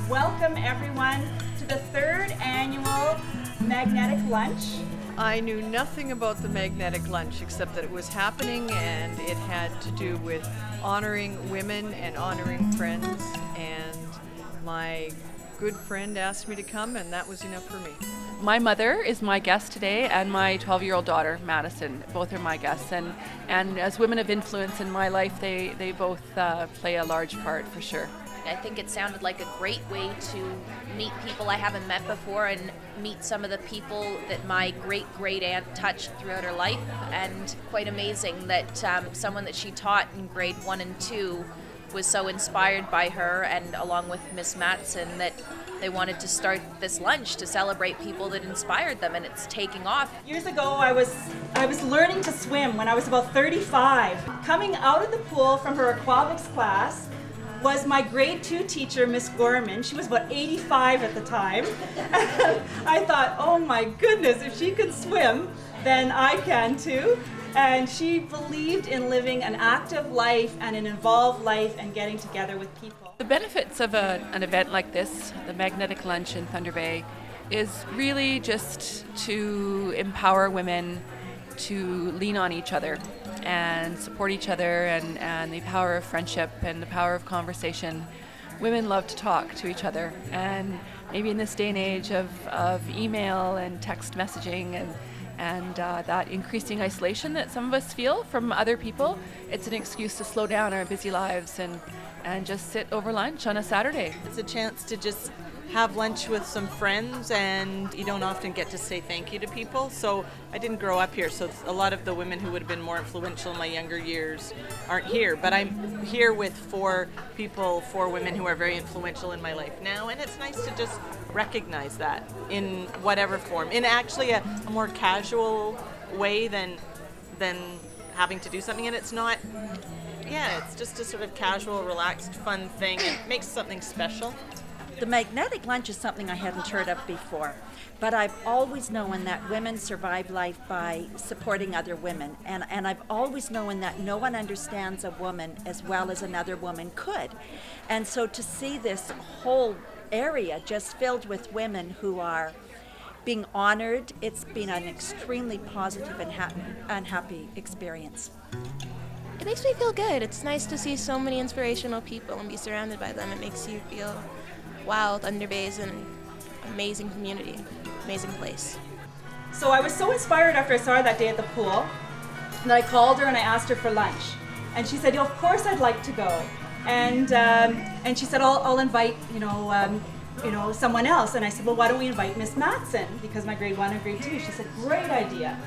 Welcome everyone to the third annual Magnetic Lunch. I knew nothing about the Magnetic Lunch except that it was happening and it had to do with honoring women and honoring friends, and my good friend asked me to come and that was enough for me. My mother is my guest today, and my 12-year-old daughter, Madison. Both are my guests, and as women of influence in my life, they both play a large part for sure. I think it sounded like a great way to meet people I haven't met before and meet some of the people that my great-great-aunt touched throughout her life, and quite amazing that someone that she taught in grade 1 and 2 was so inspired by her, and along with Miss Matson, that they wanted to start this lunch to celebrate people that inspired them, and it's taking off. Years ago, I was learning to swim when I was about 35. Coming out of the pool from her aquatics class was my grade 2 teacher, Miss Gorman. She was about 85 at the time. I thought, oh my goodness, if she can swim, then I can too. And she believed in living an active life and an involved life and getting together with people. The benefits of an event like this, the Magnetic Lunch in Thunder Bay, is really just to empower women to lean on each other and support each other, and the power of friendship and the power of conversation. Women love to talk to each other, and maybe in this day and age of email and text messaging and that increasing isolation that some of us feel from other people, it's an excuse to slow down our busy lives and just sit over lunch on a Saturday. It's a chance to just have lunch with some friends, and you don't often get to say thank you to people. So I didn't grow up here, so a lot of the women who would have been more influential in my younger years aren't here, but I'm here with four women who are very influential in my life now, and it's nice to just recognize that in whatever form, in actually a more casual way than having to do something. And it's not, it's just a sort of casual, relaxed, fun thing. It makes something special. The Magnetic Lunch is something I hadn't heard of before, but I've always known that women survive life by supporting other women, and I've always known that no one understands a woman as well as another woman could. And so to see this whole area just filled with women who are being honored, it's been an extremely positive and happy experience. It makes me feel good. It's nice to see so many inspirational people and be surrounded by them. It makes you feel, wow, Thunder Bay is an amazing community, amazing place. So I was so inspired after I saw her that day at the pool that I called her and I asked her for lunch. And she said, of course I'd like to go. And she said, I'll invite, someone else. And I said, well, why don't we invite Miss Matson? Because my grade 1 and grade 2. She said, great idea.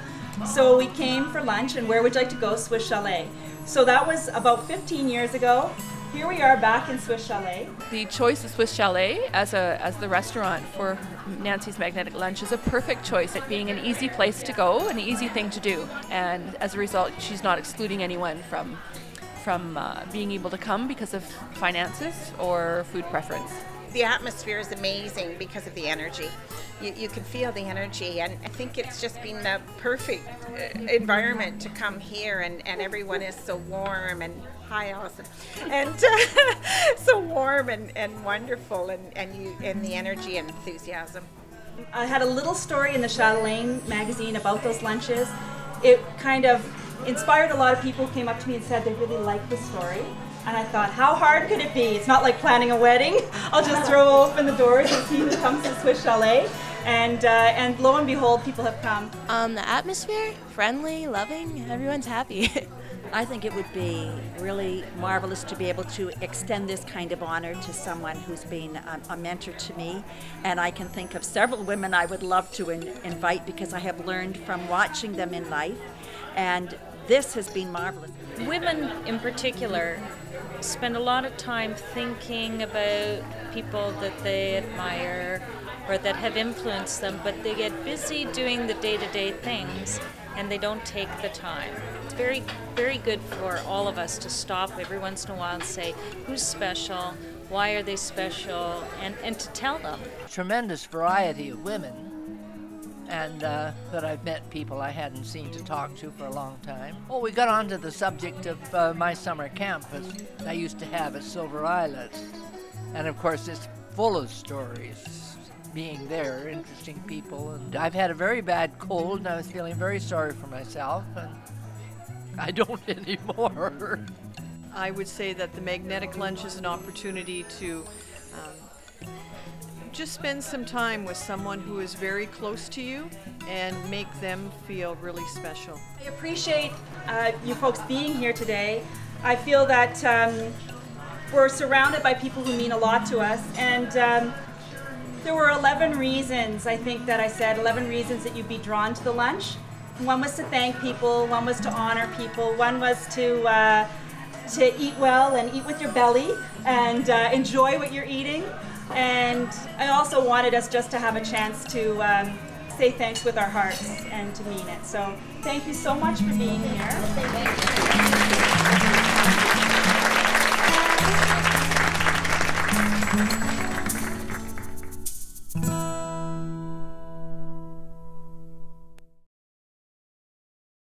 So we came for lunch, and where would you like to go? Swiss Chalet. So that was about 15 years ago. Here we are back in Swiss Chalet. The choice of Swiss Chalet as the restaurant for Nancy's Magnetic Lunch is a perfect choice at being an easy place to go, an easy thing to do. And as a result, she's not excluding anyone from being able to come because of finances or food preference. The atmosphere is amazing because of the energy. You can feel the energy, and I think it's just been the perfect environment to come here, and everyone is so warm and hi Allison, and so warm and wonderful, and the energy and enthusiasm. I had a little story in the Chatelaine magazine about those lunches. It kind of inspired a lot of people who came up to me and said they really liked the story. And I thought, how hard could it be? It's not like planning a wedding. I'll just throw open the doors and see who comes to Swiss Chalet. And lo and behold, people have come. The atmosphere, friendly, loving, everyone's happy. I think it would be really marvelous to be able to extend this kind of honor to someone who's been a mentor to me. And I can think of several women I would love to invite, because I have learned from watching them in life. And this has been marvelous. Women in particular spend a lot of time thinking about people that they admire or that have influenced them, but they get busy doing the day-to-day things and they don't take the time. It's very, very good for all of us to stop every once in a while and say, who's special, why are they special, and to tell them. Tremendous variety of women, and that I've met people I hadn't seen to talk to for a long time. Oh, we got onto the subject of my summer camp I used to have at Silver Islet. And of course, it's full of stories being there, interesting people. And I've had a very bad cold, and I was feeling very sorry for myself, and I don't anymore. I would say that the magnetic lunch is an opportunity to just spend some time with someone who is very close to you and make them feel really special. I appreciate you folks being here today. I feel that we're surrounded by people who mean a lot to us, and there were 11 reasons, I think, that I said, 11 reasons that you'd be drawn to the lunch. One was to thank people, one was to honor people, one was to eat well and eat with your belly and enjoy what you're eating. And I also wanted us just to have a chance to say thanks with our hearts and to mean it. So thank you so much for being here.